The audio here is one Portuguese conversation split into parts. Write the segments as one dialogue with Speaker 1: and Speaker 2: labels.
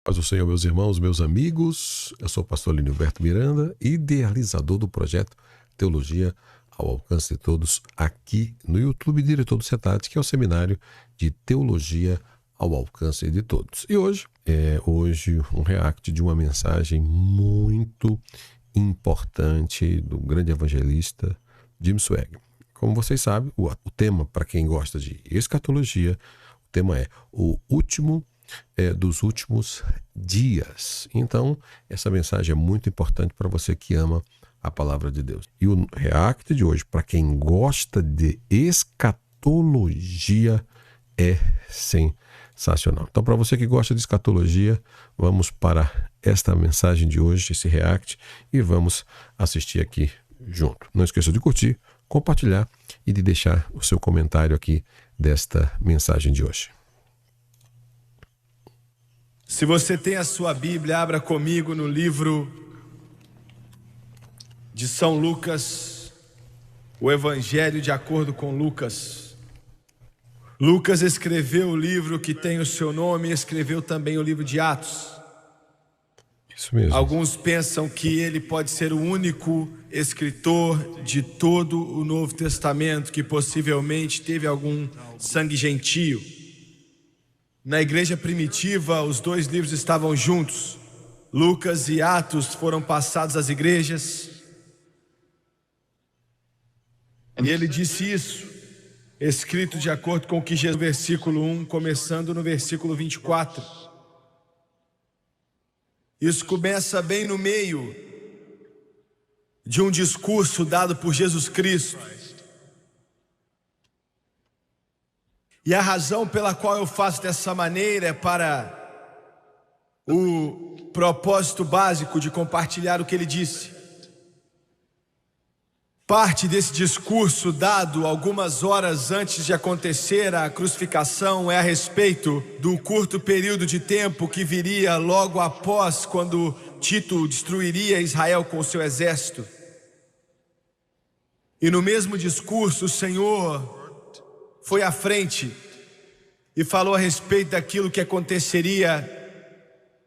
Speaker 1: Paz do Senhor, meus irmãos, meus amigos. Eu sou o pastor Linilberto Miranda, idealizador do projeto Teologia ao Alcance de Todos, aqui no YouTube, diretor do CETAD, que é o Seminário de Teologia ao Alcance de Todos. E hoje um react de uma mensagem muito importante do grande evangelista Jim Swaggart. Como vocês sabem, o tema, para quem gosta de escatologia, o tema é o último dos últimos dias. Então, essa mensagem é muito importante para você que ama a palavra de Deus. E o react de hoje, para quem gosta de escatologia, é sensacional. Então, para você que gosta de escatologia, vamos para esta mensagem de hoje, esse react, e vamos assistir aqui junto. Não esqueça de curtir, compartilhar e de deixar o seu comentário aqui desta mensagem de hoje.
Speaker 2: Se você tem a sua Bíblia, abra comigo no livro de São Lucas, o Evangelho de acordo com Lucas. Lucas escreveu o livro que tem o seu nome e escreveu também o livro de Atos.
Speaker 1: Isso mesmo.
Speaker 2: Alguns pensam que ele pode ser o único escritor de todo o Novo Testamento que possivelmente teve algum sangue gentio. Na igreja primitiva, os dois livros estavam juntos. Lucas e Atos foram passados às igrejas. E ele disse isso, escrito de acordo com o que Jesus, versículo 1, começando no versículo 24. Isso começa bem no meio de um discurso dado por Jesus Cristo. E a razão pela qual eu faço dessa maneira é para o propósito básico de compartilhar o que ele disse. Parte desse discurso dado algumas horas antes de acontecer a crucificação é a respeito do curto período de tempo que viria logo após, quando Tito destruiria Israel com o seu exército. E no mesmo discurso o Senhor foi à frente e falou a respeito daquilo que aconteceria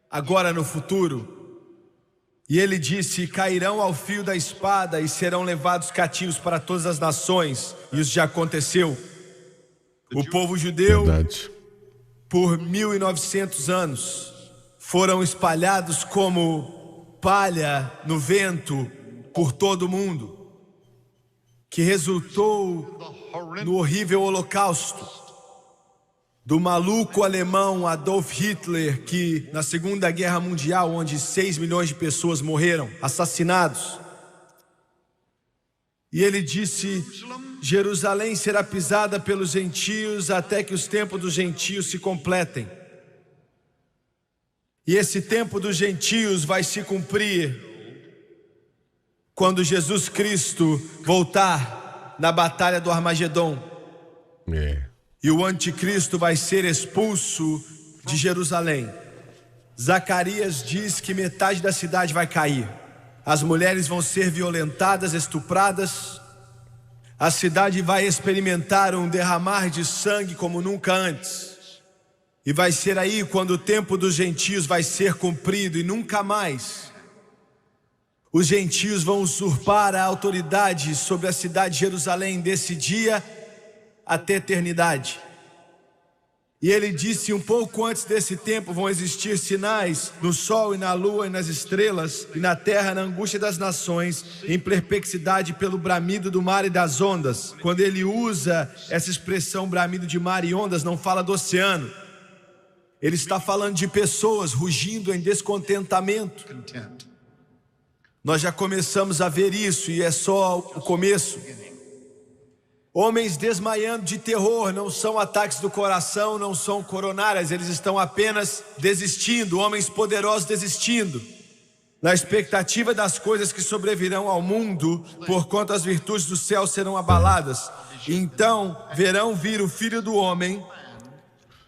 Speaker 2: agora no futuro. E ele disse: cairão ao fio da espada e serão levados cativos para todas as nações. Isso já aconteceu. O povo judeu, por 1900 anos, foram espalhados como palha no vento por todo o mundo, que resultou no horrível holocausto do maluco alemão Adolf Hitler, que na Segunda Guerra Mundial, onde 6 milhões de pessoas morreram, assassinados. E ele disse: Jerusalém será pisada pelos gentios até que os tempos dos gentios se completem. E esse tempo dos gentios vai se cumprir quando Jesus Cristo voltar na batalha do Armagedon. E o anticristo vai ser expulso de Jerusalém. Zacarias diz que metade da cidade vai cair. As mulheres vão ser violentadas, estupradas. A cidade vai experimentar um derramar de sangue como nunca antes. E vai ser aí quando o tempo dos gentios vai ser cumprido, e nunca mais os gentios vão usurpar a autoridade sobre a cidade de Jerusalém desse dia até a eternidade. E ele disse: um pouco antes desse tempo vão existir sinais no sol e na lua e nas estrelas, e na terra na angústia das nações, em perplexidade pelo bramido do mar e das ondas. Quando ele usa essa expressão bramido de mar e ondas, não fala do oceano. Ele está falando de pessoas rugindo em descontentamento. Nós já começamos a ver isso, e é só o começo. Homens desmaiando de terror, não são ataques do coração, não são coronárias, eles estão apenas desistindo. Homens poderosos desistindo, na expectativa das coisas que sobrevirão ao mundo, porquanto as virtudes do céu serão abaladas. Então verão vir o Filho do Homem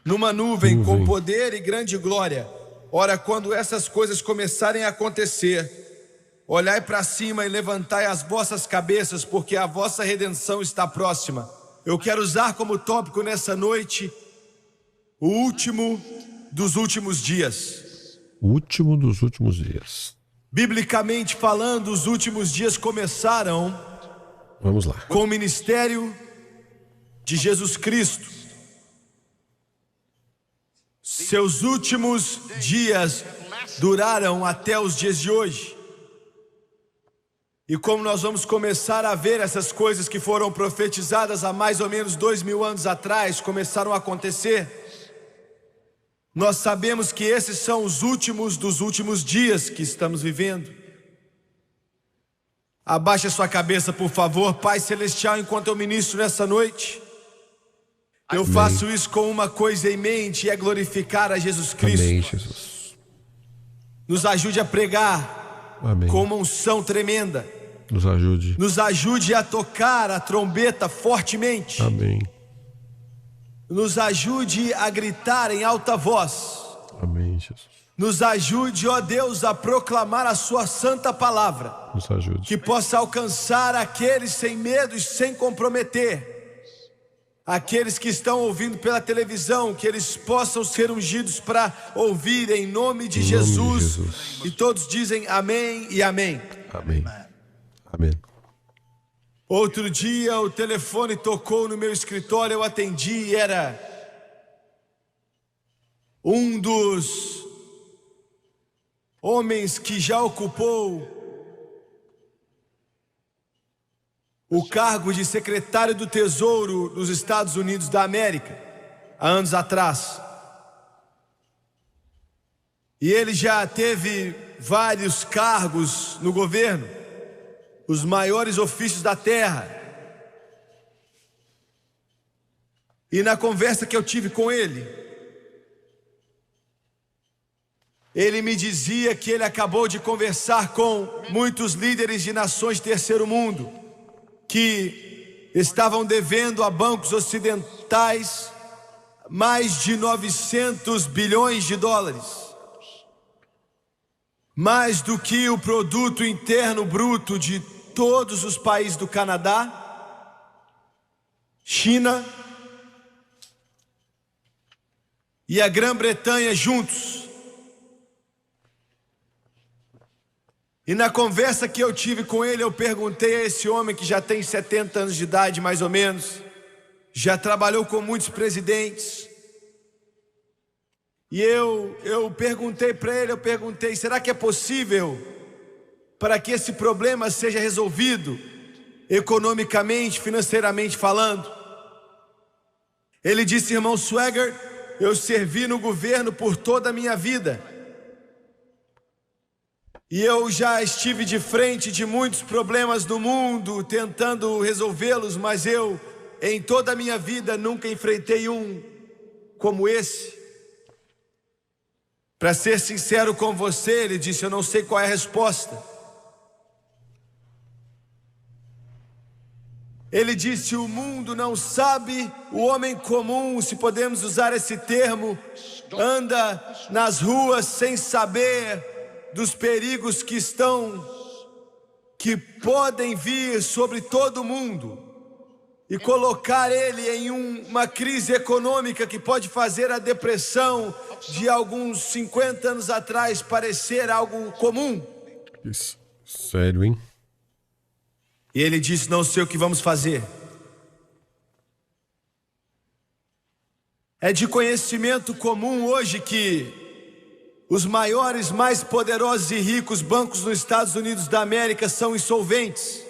Speaker 2: numa nuvem com poder e grande glória. Ora, quando essas coisas começarem a acontecer, olhai para cima e levantai as vossas cabeças, porque a vossa redenção está próxima. Eu quero usar como tópico nessa noite o último dos últimos dias.
Speaker 1: O último dos últimos dias.
Speaker 2: Biblicamente falando, os últimos dias começaram,
Speaker 1: vamos lá,
Speaker 2: com o ministério de Jesus Cristo. Seus últimos dias duraram até os dias de hoje. E como nós vamos começar a ver essas coisas que foram profetizadas há mais ou menos 2000 anos atrás, começaram a acontecer, nós sabemos que esses são os últimos dos últimos dias que estamos vivendo. Abaixe a sua cabeça, por favor, Pai Celestial, enquanto eu ministro nessa noite. Eu faço isso com uma coisa em mente, e é glorificar a Jesus Cristo.
Speaker 1: Amém, Jesus.
Speaker 2: Nos ajude a pregar.
Speaker 1: Amém.
Speaker 2: Com uma unção tremenda.
Speaker 1: Nos ajude.
Speaker 2: Nos ajude a tocar a trombeta fortemente.
Speaker 1: Amém.
Speaker 2: Nos ajude a gritar em alta voz.
Speaker 1: Amém, Jesus.
Speaker 2: Nos ajude, ó Deus, a proclamar a sua santa palavra.
Speaker 1: Nos ajude.
Speaker 2: Que possa alcançar aqueles sem medo e sem comprometer. Aqueles que estão ouvindo pela televisão, que eles possam ser ungidos para ouvir em nome de Jesus. E todos dizem amém e amém.
Speaker 1: Amém. Amém.
Speaker 2: Outro dia o telefone tocou no meu escritório, eu atendi e era um dos homens que já ocupou o cargo de secretário do Tesouro dos Estados Unidos da América, há anos atrás. E ele já teve vários cargos no governo, os maiores ofícios da terra. E na conversa que eu tive com ele, ele me dizia que ele acabou de conversar com muitos líderes de nações de terceiro mundo, que estavam devendo a bancos ocidentais mais de 900 bilhões de dólares. Mais do que o produto interno bruto de todos os países do Canadá, China e a Grã-Bretanha juntos. E na conversa que eu tive com ele, eu perguntei a esse homem que já tem 70 anos de idade, mais ou menos, já trabalhou com muitos presidentes. E eu perguntei para ele, será que é possível para que esse problema seja resolvido economicamente, financeiramente falando? Ele disse: irmão Swagger, eu servi no governo por toda a minha vida. E eu já estive de frente de muitos problemas do mundo, tentando resolvê-los, mas eu, em toda a minha vida, nunca enfrentei um como esse. Para ser sincero com você, ele disse, eu não sei qual é a resposta. Ele disse, o mundo não sabe, o homem comum, se podemos usar esse termo, anda nas ruas sem saber dos perigos que podem vir sobre todo mundo e colocar ele em uma crise econômica que pode fazer a depressão de alguns 50 anos atrás parecer algo comum.
Speaker 1: Isso, sério, hein?
Speaker 2: E ele disse, não sei o que vamos fazer. É de conhecimento comum hoje que os maiores, mais poderosos e ricos bancos nos Estados Unidos da América são insolventes,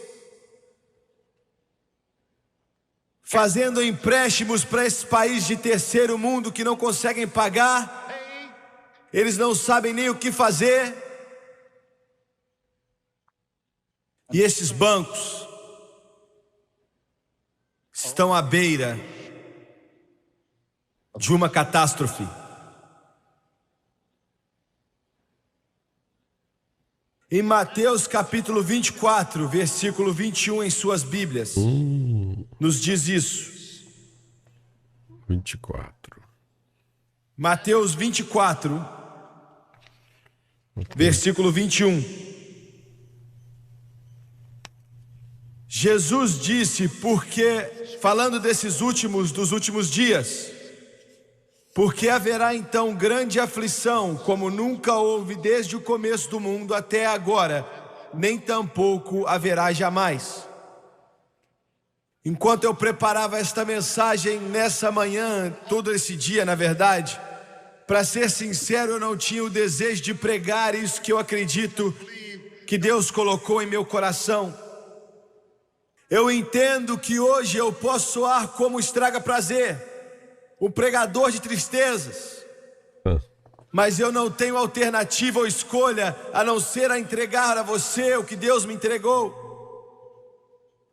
Speaker 2: fazendo empréstimos para esses países de terceiro mundo que não conseguem pagar. Eles não sabem nem o que fazer. E esses bancos estão à beira de uma catástrofe. Em Mateus capítulo 24, versículo 21 em suas Bíblias, nos diz isso.
Speaker 1: 24.
Speaker 2: Mateus 24, versículo 21. Jesus disse, porque, falando dos últimos dias, Porque haverá então grande aflição, como nunca houve desde o começo do mundo até agora, nem tampouco haverá jamais. Enquanto eu preparava esta mensagem nessa manhã, todo esse dia, na verdade, para ser sincero, eu não tinha o desejo de pregar isso que eu acredito que Deus colocou em meu coração. Eu entendo que hoje eu posso soar como estraga-prazer, um pregador de tristezas, mas eu não tenho alternativa ou escolha a não ser a entregar a você o que Deus me entregou.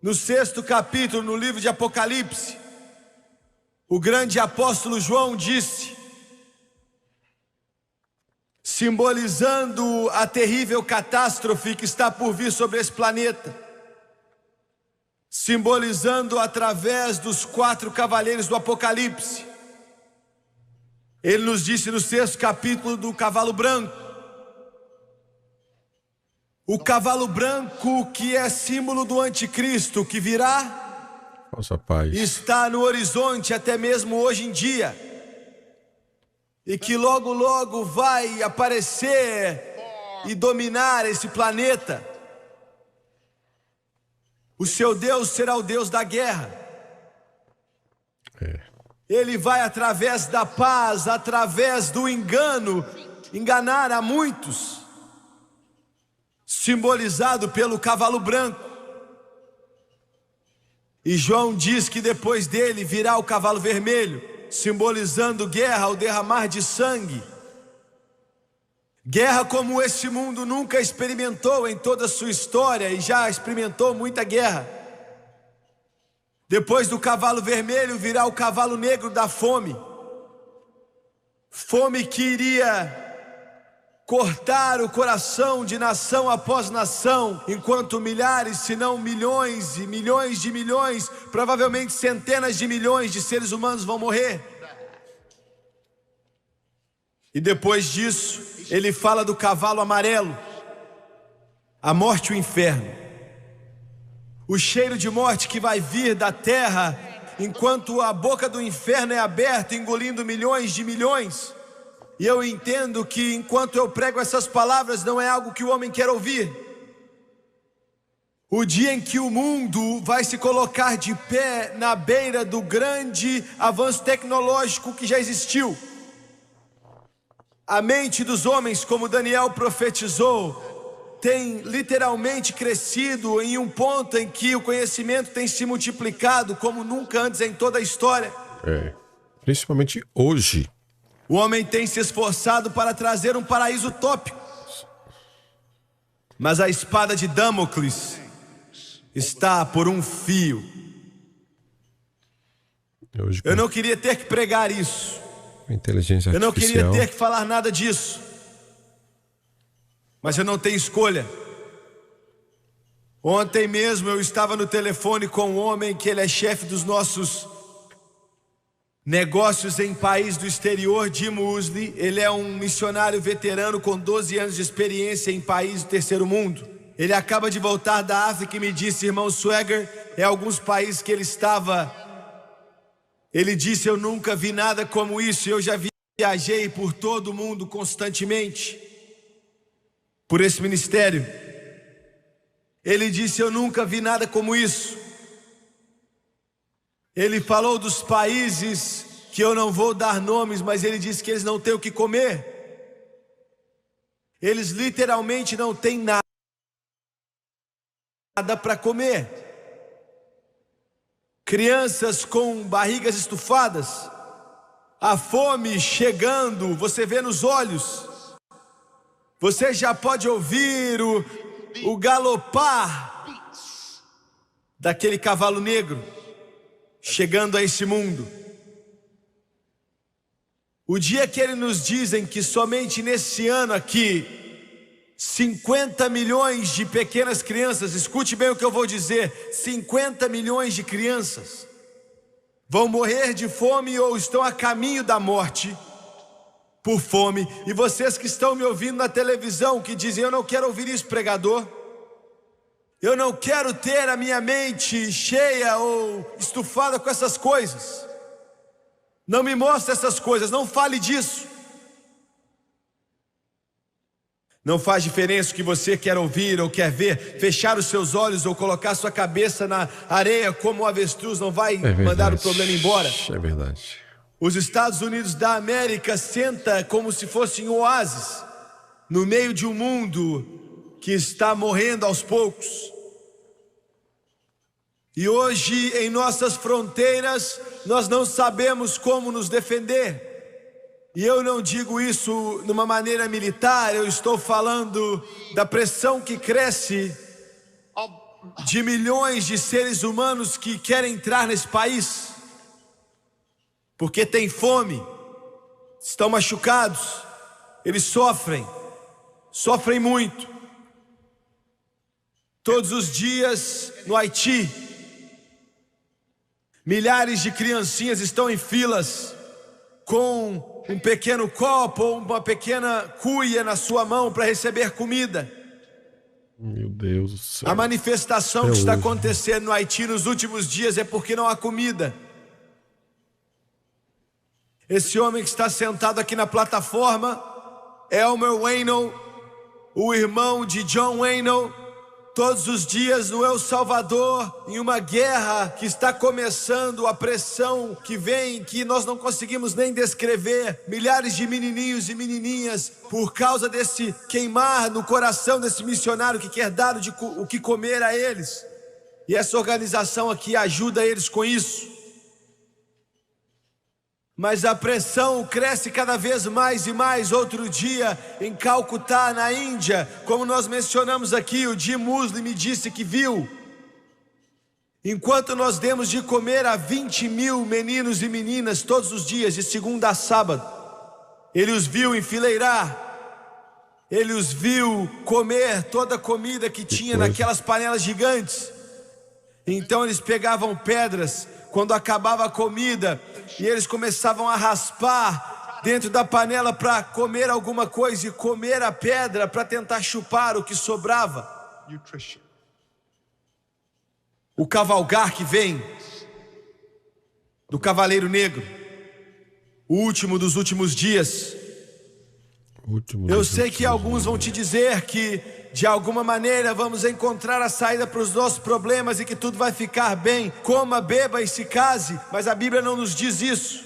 Speaker 2: No 6º capítulo, no livro de Apocalipse, o grande apóstolo João disse, simbolizando a terrível catástrofe que está por vir sobre esse planeta, simbolizando através dos 4 cavaleiros do Apocalipse. Ele nos disse no 6º capítulo do cavalo branco. O cavalo branco que é símbolo do anticristo que virá,
Speaker 1: falsa paz,
Speaker 2: está no horizonte até mesmo hoje em dia. E que logo logo vai aparecer e dominar esse planeta. O seu Deus será o Deus da guerra. Ele vai através da paz, através do engano, enganar a muitos, simbolizado pelo cavalo branco. E João diz que depois dele virá o cavalo vermelho, simbolizando guerra, o derramar de sangue. Guerra como esse mundo nunca experimentou em toda a sua história, e já experimentou muita guerra. Depois do cavalo vermelho virá o cavalo negro da fome. Fome que iria cortar o coração de nação após nação, enquanto milhares, se não milhões e milhões de milhões, provavelmente centenas de milhões de seres humanos vão morrer. E depois disso, ele fala do cavalo amarelo, a morte e o inferno. O cheiro de morte que vai vir da terra, enquanto a boca do inferno é aberta, engolindo milhões de milhões. E eu entendo que enquanto eu prego essas palavras, não é algo que o homem quer ouvir. O dia em que o mundo vai se colocar de pé na beira do grande avanço tecnológico que já existiu. A mente dos homens, como Daniel profetizou, tem literalmente crescido em um ponto em que o conhecimento tem se multiplicado como nunca antes em toda a história.
Speaker 1: Principalmente hoje.
Speaker 2: O homem tem se esforçado para trazer um paraíso utópico. Mas a espada de Damocles está por um fio. Eu não queria ter que pregar isso.
Speaker 1: Inteligência artificial.
Speaker 2: Eu não queria ter que falar nada disso. Mas eu não tenho escolha. Ontem mesmo eu estava no telefone com um homem que ele é chefe dos nossos negócios em país do exterior, Jim Usley. Ele é um missionário veterano com 12 anos de experiência em país do terceiro mundo. Ele acaba de voltar da África e me disse, irmão Swagger, alguns países que ele estava. Ele disse, eu nunca vi nada como isso. Eu já viajei por todo o mundo constantemente por esse ministério. Ele disse, eu nunca vi nada como isso. Ele falou dos países que eu não vou dar nomes, mas ele disse que eles não têm o que comer. Eles literalmente não têm nada para comer. Crianças com barrigas estufadas, a fome chegando, você vê nos olhos. Você já pode ouvir o galopar daquele cavalo negro chegando a esse mundo. O dia que eles nos dizem que somente nesse ano aqui 50 milhões de pequenas crianças, escute bem o que eu vou dizer, 50 milhões de crianças vão morrer de fome ou estão a caminho da morte por fome. E vocês que estão me ouvindo na televisão, que dizem, eu não quero ouvir isso, pregador. Eu não quero ter a minha mente cheia ou estufada com essas coisas. Não me mostre essas coisas, não fale disso. Não faz diferença o que você quer ouvir ou quer ver. Fechar os seus olhos ou colocar sua cabeça na areia como um avestruz não vai mandar o problema embora.
Speaker 1: É verdade.
Speaker 2: Os Estados Unidos da América senta como se fosse um oásis no meio de um mundo que está morrendo aos poucos. E hoje em nossas fronteiras nós não sabemos como nos defender. E eu não digo isso numa maneira militar, eu estou falando da pressão que cresce de milhões de seres humanos que querem entrar nesse país, porque tem fome, estão machucados, eles sofrem muito. Todos os dias no Haiti, milhares de criancinhas estão em filas com um pequeno copo ou uma pequena cuia na sua mão para receber comida.
Speaker 1: Meu Deus do céu.
Speaker 2: A manifestação que está acontecendo no Haiti nos últimos dias é porque não há comida. Esse homem que está sentado aqui na plataforma, Elmer Wayno, o irmão de John Wayno, todos os dias no El Salvador, em uma guerra que está começando, a pressão que vem, que nós não conseguimos nem descrever, milhares de menininhos e menininhas, por causa desse queimar no coração desse missionário que quer dar o que comer a eles. E essa organização aqui ajuda eles com isso. Mas a pressão cresce cada vez mais e mais. Outro dia, em Calcutá, na Índia, como nós mencionamos aqui, o Jim Muslim me disse que viu. Enquanto nós demos de comer a 20 mil meninos e meninas todos os dias, de segunda a sábado, ele os viu enfileirar, ele os viu comer toda a comida que tinha naquelas panelas gigantes. Então eles pegavam pedras, quando acabava a comida, e eles começavam a raspar dentro da panela para comer alguma coisa e comer a pedra para tentar chupar o que sobrava. O cavalgar que vem do Cavaleiro Negro, o último dos últimos dias. Eu sei que alguns vão te dizer que de alguma maneira vamos encontrar a saída para os nossos problemas e que tudo vai ficar bem. Coma, beba e se case, mas a Bíblia não nos diz isso.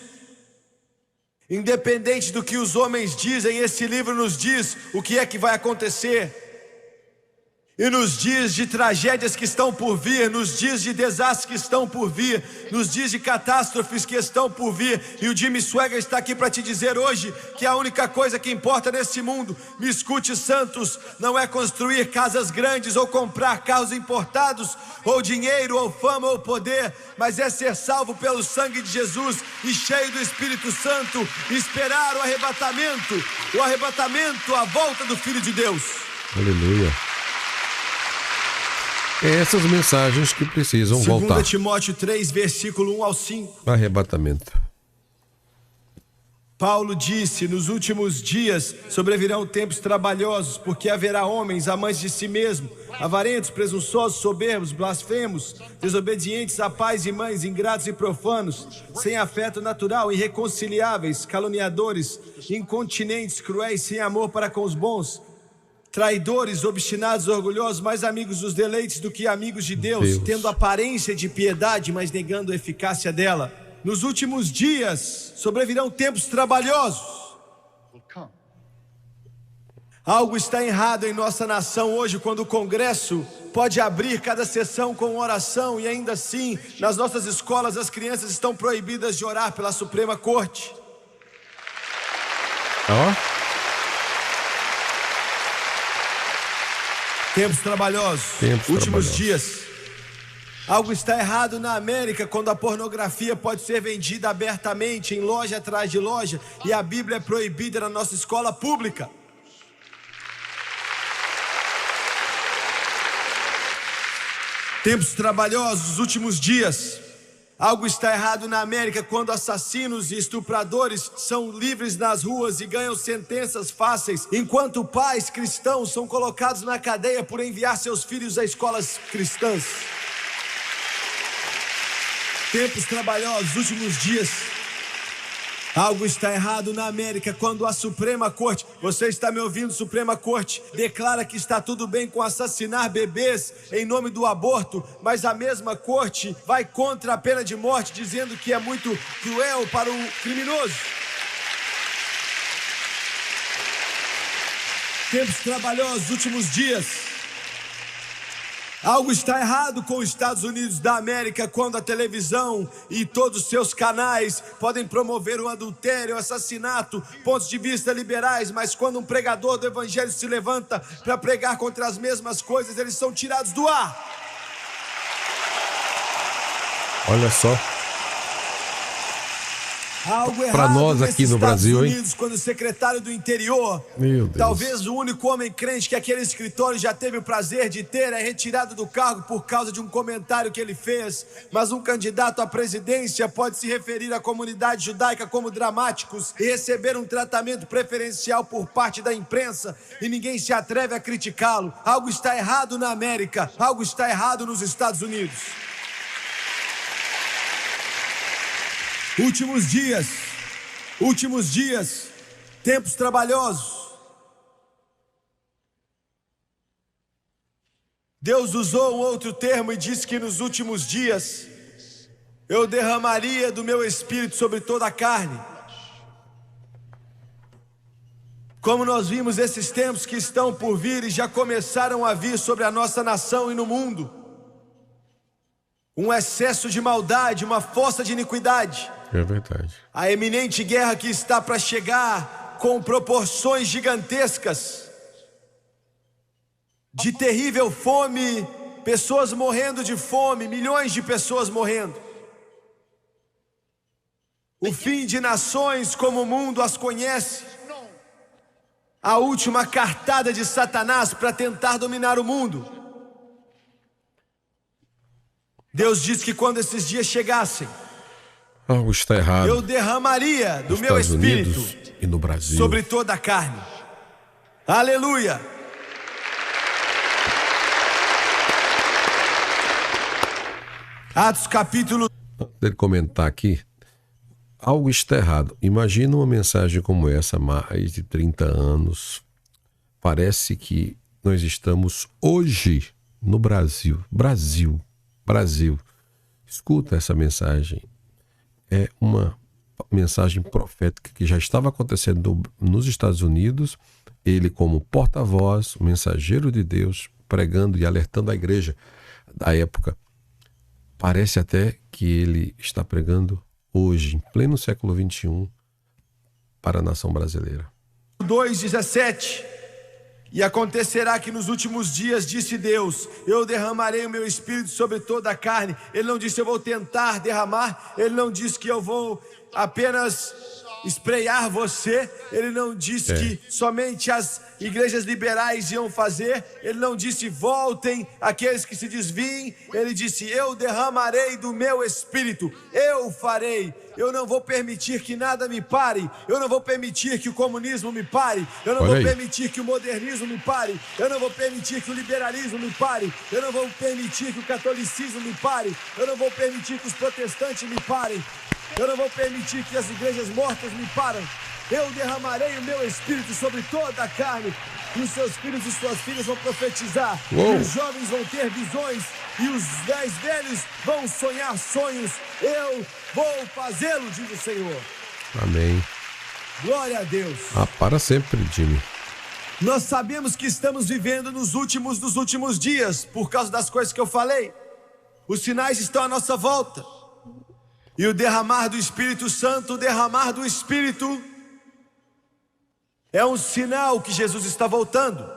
Speaker 2: Independente do que os homens dizem, esse livro nos diz o que é que vai acontecer. E nos dias de tragédias que estão por vir, nos dias de desastres que estão por vir, nos dias de catástrofes que estão por vir. E o Jimmy Swaggart está aqui para te dizer hoje que a única coisa que importa nesse mundo, me escute, santos, não é construir casas grandes ou comprar carros importados, ou dinheiro, ou fama, ou poder, mas é ser salvo pelo sangue de Jesus e cheio do Espírito Santo, esperar o arrebatamento, a volta do Filho de Deus.
Speaker 1: Aleluia. Essas mensagens que precisam voltar.
Speaker 2: 2 Timóteo 3, versículo 1 ao 5.
Speaker 1: Arrebatamento.
Speaker 2: Paulo disse: nos últimos dias sobrevirão tempos trabalhosos, porque haverá homens amantes de si mesmo, avarentos, presunçosos, soberbos, blasfemos, desobedientes a pais e mães, ingratos e profanos, sem afeto natural, irreconciliáveis, caluniadores, incontinentes, cruéis, sem amor para com os bons, traidores, obstinados, orgulhosos, mais amigos dos deleites do que amigos de Deus, tendo aparência de piedade, mas negando a eficácia dela. Nos últimos dias sobrevirão tempos trabalhosos. Algo está errado em nossa nação hoje, quando o Congresso pode abrir cada sessão com oração e ainda assim, nas nossas escolas, as crianças estão proibidas de orar pela Suprema Corte. Tempos trabalhosos, últimos dias. Algo está errado na América quando a pornografia pode ser vendida abertamente em loja atrás de loja e a Bíblia é proibida na nossa escola pública. Tempos trabalhosos, últimos dias. Algo está errado na América quando assassinos e estupradores são livres nas ruas e ganham sentenças fáceis, enquanto pais cristãos são colocados na cadeia por enviar seus filhos a escolas cristãs. Tempos trabalhosos, últimos dias. Algo está errado na América quando a Suprema Corte, você está me ouvindo, Suprema Corte, declara que está tudo bem com assassinar bebês em nome do aborto, mas a mesma corte vai contra a pena de morte, dizendo que é muito cruel para o criminoso. Tempos trabalhosos, últimos dias. Algo está errado com os Estados Unidos da América quando a televisão e todos os seus canais podem promover o adultério, o assassinato, pontos de vista liberais, mas quando um pregador do evangelho se levanta para pregar contra as mesmas coisas, eles são tirados do ar.
Speaker 1: Olha só.
Speaker 2: Algo errado
Speaker 1: para nós aqui no Brasil,
Speaker 2: Estados Unidos, quando o secretário do interior,
Speaker 1: meu Deus,
Speaker 2: talvez o único homem crente que aquele escritório já teve o prazer de ter, é retirado do cargo por causa de um comentário que ele fez. Mas um candidato à presidência pode se referir à comunidade judaica como dramáticos e receber um tratamento preferencial por parte da imprensa e ninguém se atreve a criticá-lo. Algo está errado na América, algo está errado nos Estados Unidos. Últimos dias, tempos trabalhosos. Deus usou um outro termo e disse que nos últimos dias eu derramaria do meu espírito sobre toda a carne. Como nós vimos esses tempos que estão por vir e já começaram a vir sobre a nossa nação e no mundo, um excesso de maldade, uma fossa de iniquidade.
Speaker 1: É verdade.
Speaker 2: A eminente guerra que está para chegar com proporções gigantescas, de terrível fome, pessoas morrendo de fome, milhões de pessoas morrendo. O fim de nações como o mundo as conhece. A última cartada de Satanás para tentar dominar o mundo. Deus disse que quando esses dias chegassem,
Speaker 1: algo está errado.
Speaker 2: Eu derramaria do meu espírito
Speaker 1: e no Brasil
Speaker 2: sobre toda a carne. Aleluia! Atos capítulo...
Speaker 1: Antes dele comentar aqui, algo está errado. Imagina uma mensagem como essa há mais de 30 anos. Parece que nós estamos hoje no Brasil. Brasil. Escuta essa mensagem. É uma mensagem profética que já estava acontecendo nos Estados Unidos. Ele como porta-voz, mensageiro de Deus, pregando e alertando a igreja da época. Parece até que ele está pregando hoje, em pleno século XXI, para a nação brasileira.
Speaker 2: 2:17. E acontecerá que nos últimos dias, disse Deus, eu derramarei o meu espírito sobre toda a carne. Ele não disse eu vou tentar derramar, ele não disse que eu vou apenas esprear você, ele não disse que somente as igrejas liberais iam fazer, ele não disse voltem aqueles que se desviem, ele disse eu derramarei do meu espírito, eu farei. Eu não vou permitir que nada me pare. Eu não vou permitir que o comunismo me pare. Eu não vou permitir que o modernismo me pare. Eu não vou permitir que o liberalismo me pare. Eu não vou permitir que o catolicismo me pare. Eu não vou permitir que os protestantes me parem. Eu não vou permitir que as igrejas mortas me parem. Eu derramarei o meu espírito sobre toda a carne. E os seus filhos e suas filhas vão profetizar. E os jovens vão ter visões. E os 10 velhos vão sonhar sonhos. Eu vou fazê-lo, diz o Senhor.
Speaker 1: Amém.
Speaker 2: Glória a Deus.
Speaker 1: Para sempre, Jimmy.
Speaker 2: Nós sabemos que estamos vivendo nos últimos dos últimos dias, por causa das coisas que eu falei. Os sinais estão à nossa volta. E o derramar do Espírito Santo, o derramar do Espírito, é um sinal que Jesus está voltando.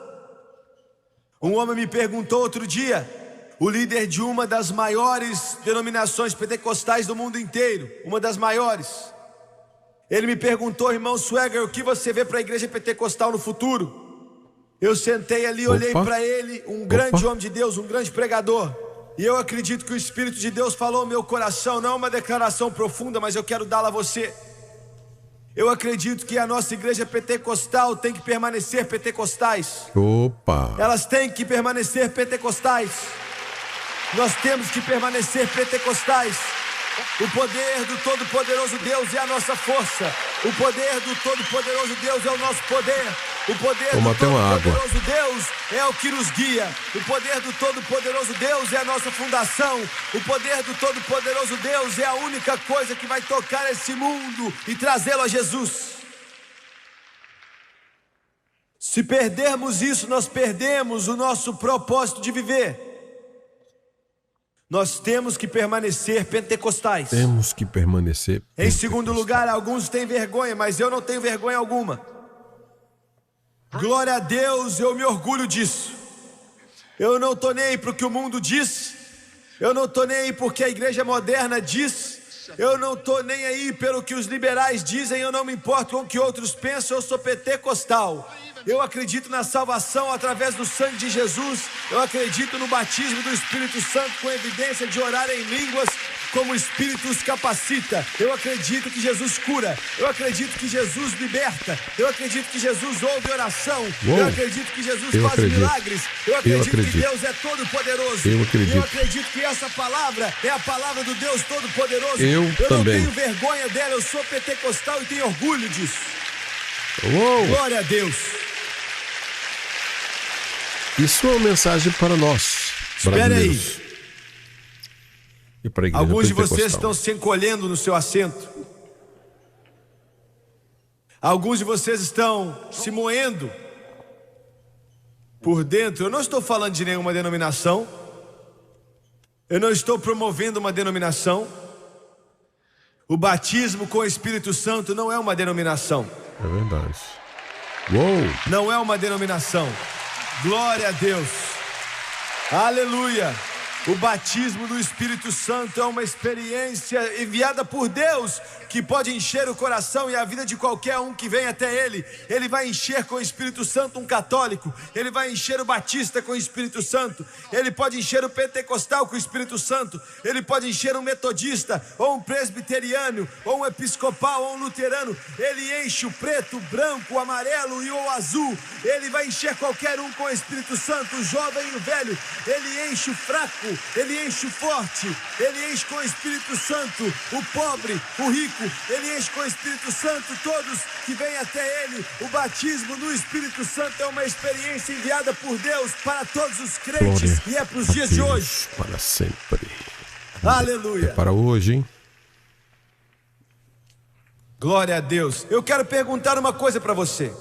Speaker 2: Um homem me perguntou outro dia, o líder de uma das maiores denominações pentecostais do mundo inteiro, uma das maiores. Ele me perguntou, irmão Swagger, o que você vê para a igreja pentecostal no futuro? Eu sentei ali, olhei para ele, um grande homem de Deus, um grande pregador. E eu acredito que o Espírito de Deus falou ao meu coração, não é uma declaração profunda, mas eu quero dá-la a você. Eu acredito que a nossa igreja pentecostal tem que permanecer pentecostais. Elas têm que permanecer pentecostais. Nós temos que permanecer pentecostais. O poder do Todo-Poderoso Deus é a nossa força. O poder do Todo-Poderoso Deus é o nosso poder. O poder
Speaker 1: do
Speaker 2: Todo-Poderoso Deus é o que nos guia. O poder do Todo-Poderoso Deus é a nossa fundação. O poder do Todo-Poderoso Deus é a única coisa que vai tocar esse mundo e trazê-lo a Jesus. Se perdermos isso, nós perdemos o nosso propósito de viver. Nós temos que permanecer pentecostais.
Speaker 1: Temos que permanecer pentecostais.
Speaker 2: Em segundo lugar, alguns têm vergonha, mas eu não tenho vergonha alguma. Glória a Deus, eu me orgulho disso. Eu não estou nem aí para o que o mundo diz. Eu não estou nem aí porque a igreja moderna diz. Eu não estou nem aí pelo que os liberais dizem. Eu não me importo com o que outros pensam. Eu sou pentecostal. Eu acredito na salvação através do sangue de Jesus. Eu acredito no batismo do Espírito Santo com evidência de orar em línguas como o Espírito os capacita. Eu acredito que Jesus cura. Eu acredito que Jesus liberta. Eu acredito que Jesus ouve oração. Eu acredito que Jesus faz milagres. Eu acredito que Deus é todo poderoso. Eu acredito que essa palavra é a palavra do Deus todo poderoso. Eu não tenho vergonha dela. Eu sou pentecostal e tenho orgulho disso. Glória a Deus.
Speaker 1: Isso é uma mensagem para nós.
Speaker 2: Espera aí.
Speaker 1: E para a igreja
Speaker 2: Alguns de vocês estão se encolhendo no seu assento. Alguns de vocês estão se moendo por dentro. Eu não estou falando de nenhuma denominação. Eu não estou promovendo uma denominação. O batismo com o Espírito Santo não é uma denominação.
Speaker 1: É verdade.
Speaker 2: Não é uma denominação. Glória a Deus. Aleluia. O batismo do Espírito Santo é uma experiência enviada por Deus que pode encher o coração e a vida de qualquer um que vem até Ele. Ele vai encher com o Espírito Santo um católico. Ele vai encher o batista com o Espírito Santo. Ele pode encher o pentecostal com o Espírito Santo. Ele pode encher um metodista, ou um presbiteriano, ou um episcopal, ou um luterano. Ele enche o preto, o branco, o amarelo e o azul. Ele vai encher qualquer um com o Espírito Santo, o jovem e o velho. Ele enche o fraco, ele enche o forte. Ele enche com o Espírito Santo o pobre, o rico. Ele enche com o Espírito Santo todos que vêm até Ele. O batismo no Espírito Santo é uma experiência enviada por Deus para todos os crentes. Glória e é para os dias de hoje.
Speaker 1: Para sempre.
Speaker 2: Aleluia.
Speaker 1: É para hoje, hein?
Speaker 2: Glória a Deus. Eu quero perguntar uma coisa para você.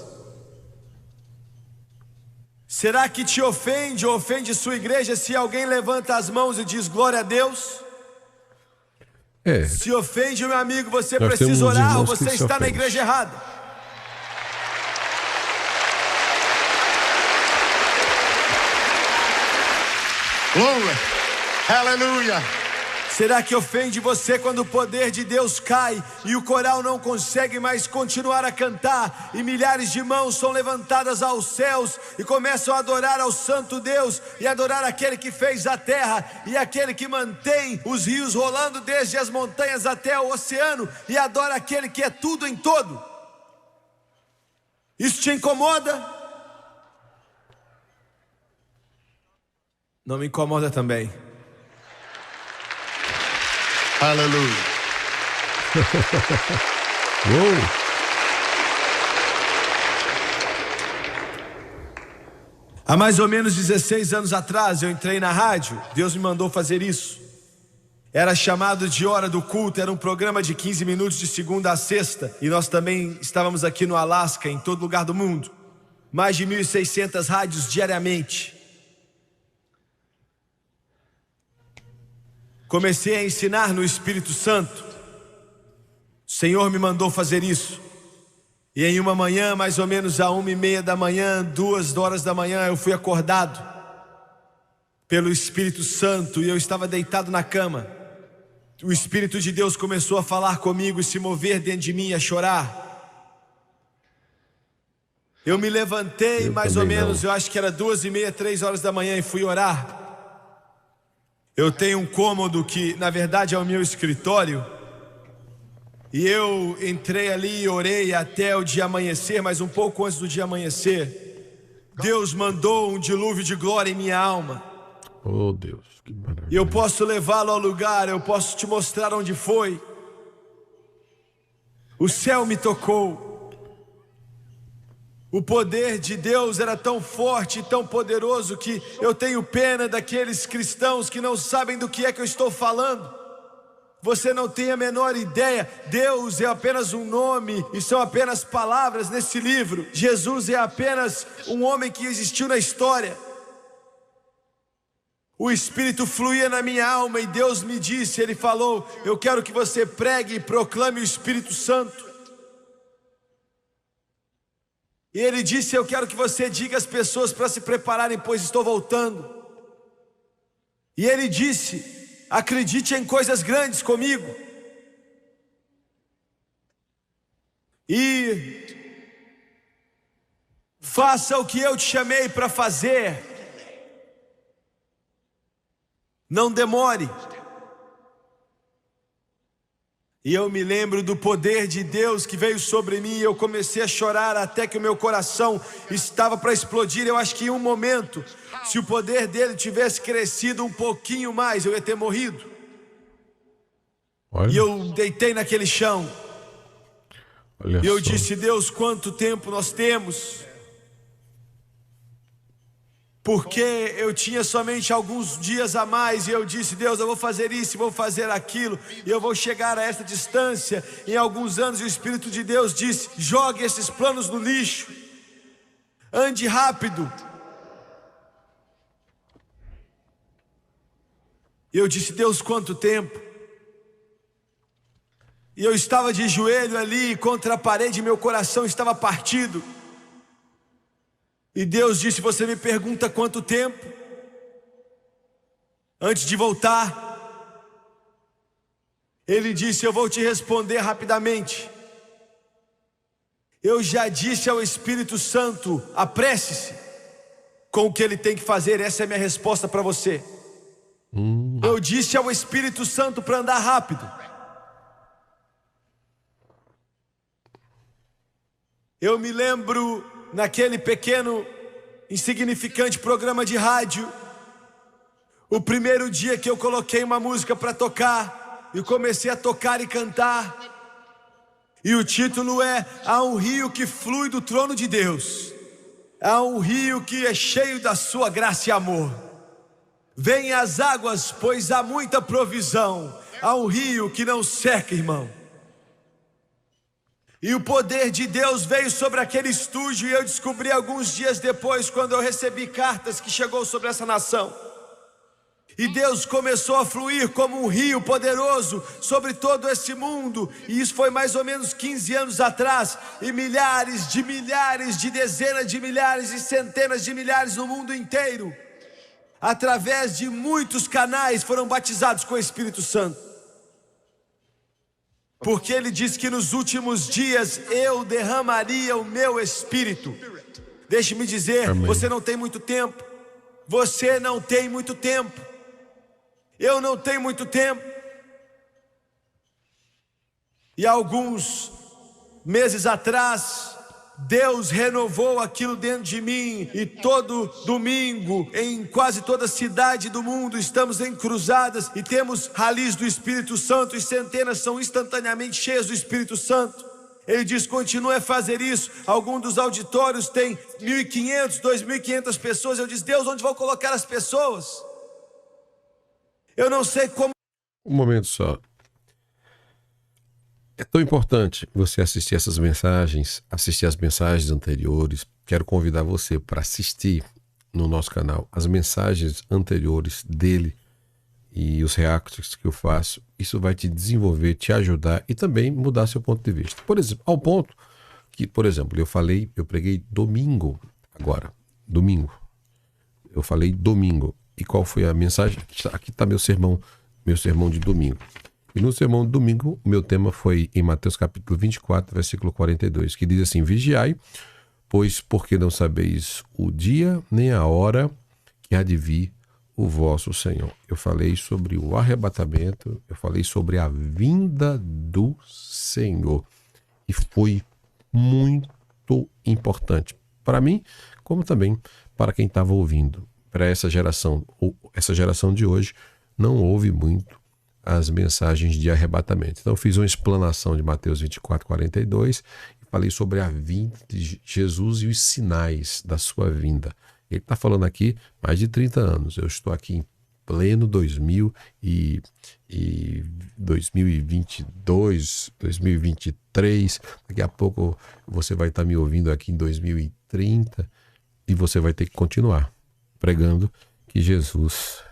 Speaker 2: Será que te ofende ou ofende sua igreja se alguém levanta as mãos e diz glória a Deus? Se ofende, meu amigo, você precisa orar ou você está na igreja errada.
Speaker 3: Glória, aleluia.
Speaker 2: Será que ofende você quando o poder de Deus cai e o coral não consegue mais continuar a cantar e milhares de mãos são levantadas aos céus e começam a adorar ao santo Deus e adorar aquele que fez a terra e aquele que mantém os rios rolando desde as montanhas até o oceano e adora aquele que é tudo em todo? Isso te incomoda? Não me incomoda também.
Speaker 3: Aleluia.
Speaker 2: Há mais ou menos 16 anos atrás eu entrei na rádio. Deus me mandou fazer isso. Era chamado de Hora do Culto. Era um programa de 15 minutos de segunda a sexta. E nós também estávamos aqui no Alasca, em todo lugar do mundo. Mais de 1.600 rádios diariamente. Comecei a ensinar no Espírito Santo. O Senhor me mandou fazer isso. E em uma manhã, mais ou menos a 1h30 da manhã, 2 horas da manhã, eu fui acordado pelo Espírito Santo e eu estava deitado na cama. O Espírito de Deus começou a falar comigo e se mover dentro de mim, a chorar. Eu me levantei mais ou menos, eu acho que era 2h30, 3 horas da manhã e fui orar. Eu tenho um cômodo que na verdade é o meu escritório. E eu entrei ali e orei até o dia amanhecer, mas um pouco antes do dia amanhecer, Deus mandou um dilúvio de glória em minha alma.
Speaker 1: Oh Deus, que maravilha.
Speaker 2: E eu posso levá-lo ao lugar, eu posso te mostrar onde foi. o céu me tocou. O poder de Deus era tão forte e tão poderoso que eu tenho pena daqueles cristãos que não sabem do que é que eu estou falando. Você não tem a menor ideia. Deus é apenas um nome e são apenas palavras nesse livro. Jesus é apenas um homem que existiu na história. O Espírito fluía na minha alma e Deus me disse, Ele falou: eu quero que você pregue e proclame o Espírito Santo. E Ele disse: eu quero que você diga às pessoas para se prepararem, pois estou voltando. E Ele disse: acredite em coisas grandes comigo. E faça o que eu te chamei para fazer. Não demore. E eu me lembro do poder de Deus que veio sobre mim. Eu comecei a chorar até que o meu coração estava para explodir. Eu acho que em um momento, se o poder dele tivesse crescido um pouquinho mais, eu ia ter morrido.
Speaker 1: Olha.
Speaker 2: E eu deitei naquele chão.
Speaker 1: Olha
Speaker 2: E eu
Speaker 1: só.
Speaker 2: disse: Deus, quanto tempo nós temos? Porque eu tinha somente alguns dias a mais. E eu disse: Deus, eu vou fazer isso, vou fazer aquilo, e eu vou chegar a essa distância em alguns anos. E o Espírito de Deus disse: jogue esses planos no lixo, ande rápido. E eu disse: Deus, quanto tempo? E eu estava de joelho ali contra a parede, meu coração estava partido. E Deus disse: você me pergunta quanto tempo? Antes de voltar, Ele disse: eu vou te responder rapidamente. Eu já disse ao Espírito Santo: apresse-se com o que ele tem que fazer. Essa é a minha resposta para você. Eu disse ao Espírito Santo para andar rápido. Eu me lembro naquele pequeno, insignificante programa de rádio, o primeiro dia que eu coloquei uma música para tocar, e comecei a tocar e cantar, e o título é: há um rio que flui do trono de Deus, há um rio que é cheio da sua graça e amor. Vem as águas, pois há muita provisão, há um rio que não seca, irmão. E o poder de Deus veio sobre aquele estúdio, e eu descobri alguns dias depois, quando eu recebi cartas que chegou sobre essa nação. E Deus começou a fluir como um rio poderoso sobre todo esse mundo. E isso foi mais ou menos 15 anos atrás. E milhares, de dezenas de milhares e centenas de milhares no mundo inteiro, através de muitos canais, foram batizados com o Espírito Santo. Porque Ele disse que nos últimos dias eu derramaria o meu Espírito. Deixe-me dizer, amém. Você não tem muito tempo. Você não tem muito tempo. Eu não tenho muito tempo. E alguns meses atrás, Deus renovou aquilo dentro de mim. E todo domingo, em quase toda cidade do mundo, estamos em cruzadas e temos ralis do Espírito Santo, e centenas são instantaneamente cheias do Espírito Santo. Ele diz: continue a fazer isso. Alguns dos auditórios têm 1.500, 2.500 pessoas. Eu disse: Deus, onde vou colocar as pessoas? Eu não sei como.
Speaker 1: Um momento só. É tão importante você assistir essas mensagens, assistir as mensagens anteriores. Quero convidar você para assistir no nosso canal as mensagens anteriores dele e os reacts que eu faço. Isso vai te desenvolver, te ajudar e também mudar seu ponto de vista. Por exemplo, ao ponto que, por exemplo, eu preguei domingo agora. Domingo. Eu falei domingo. E qual foi a mensagem? Aqui está meu sermão de domingo. E no sermão de domingo, o meu tema foi em Mateus capítulo 24, versículo 42, que diz assim: vigiai, pois porque não sabeis o dia nem a hora que há de vir o vosso Senhor. Eu falei sobre o arrebatamento, eu falei sobre a vinda do Senhor. E foi muito importante para mim, como também para quem estava ouvindo. Para essa geração de hoje, não ouve muito as mensagens de arrebatamento. Então, eu fiz uma explanação de Mateus 24, 42 e falei sobre a vinda de Jesus e os sinais da sua vinda. Ele está falando aqui mais de 30 anos. Eu estou aqui em pleno 2022, 2023. Daqui a pouco você vai estar me ouvindo aqui em 2030 e você vai ter que continuar pregando que Jesus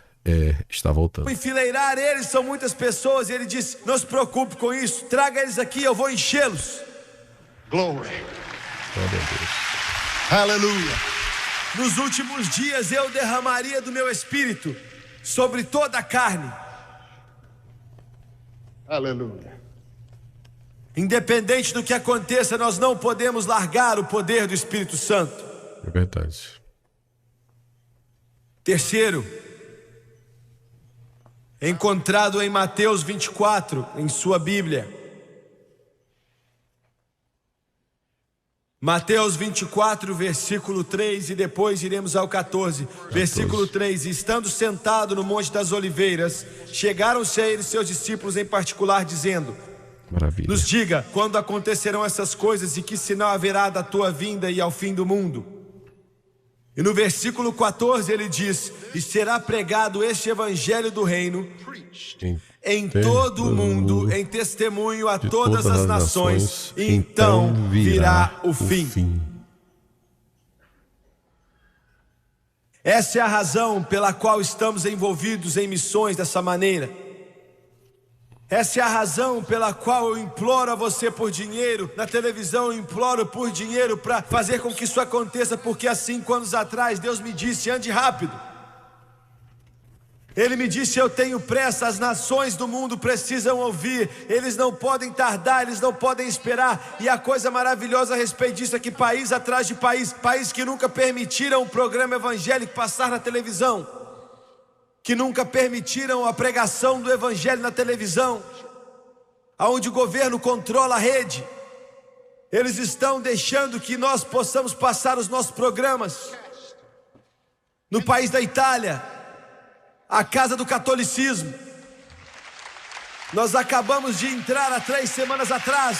Speaker 1: está voltando.
Speaker 2: Enfileirar eles, são muitas pessoas, e ele disse: não se preocupe com isso, traga eles aqui, eu vou enchê-los.
Speaker 3: Glory.
Speaker 1: Glória a Deus.
Speaker 3: Hallelujah.
Speaker 2: Nos últimos dias eu derramaria do meu espírito sobre toda a carne.
Speaker 3: Hallelujah.
Speaker 2: Independente do que aconteça, nós não podemos largar o poder do Espírito Santo.
Speaker 1: É verdade.
Speaker 2: Terceiro, encontrado em Mateus 24, em sua Bíblia. Mateus 24, versículo 3, e depois iremos ao 14. Versículo 3: estando sentado no Monte das Oliveiras, chegaram-se a ele seus discípulos em particular, dizendo:
Speaker 1: Maravilha.
Speaker 2: nos diga quando acontecerão essas coisas e que sinal haverá da tua vinda e ao fim do mundo. E no versículo 14 ele diz: e será pregado este evangelho do reino em todo o mundo, em testemunho a todas as nações, então virá o fim. Essa é a razão pela qual estamos envolvidos em missões dessa maneira. Essa é a razão pela qual eu imploro a você por dinheiro. Na televisão eu imploro por dinheiro para fazer com que isso aconteça, porque há 5 anos atrás Deus me disse: ande rápido. Ele me disse: eu tenho pressa, as nações do mundo precisam ouvir, eles não podem tardar, eles não podem esperar. E a coisa maravilhosa a respeito disso é que país atrás de país que nunca permitiram o programa evangélico passar na televisão, que nunca permitiram a pregação do evangelho na televisão, aonde o governo controla a rede, eles estão deixando que nós possamos passar os nossos programas. No país da Itália, a casa do catolicismo, nós acabamos de entrar há 3 semanas atrás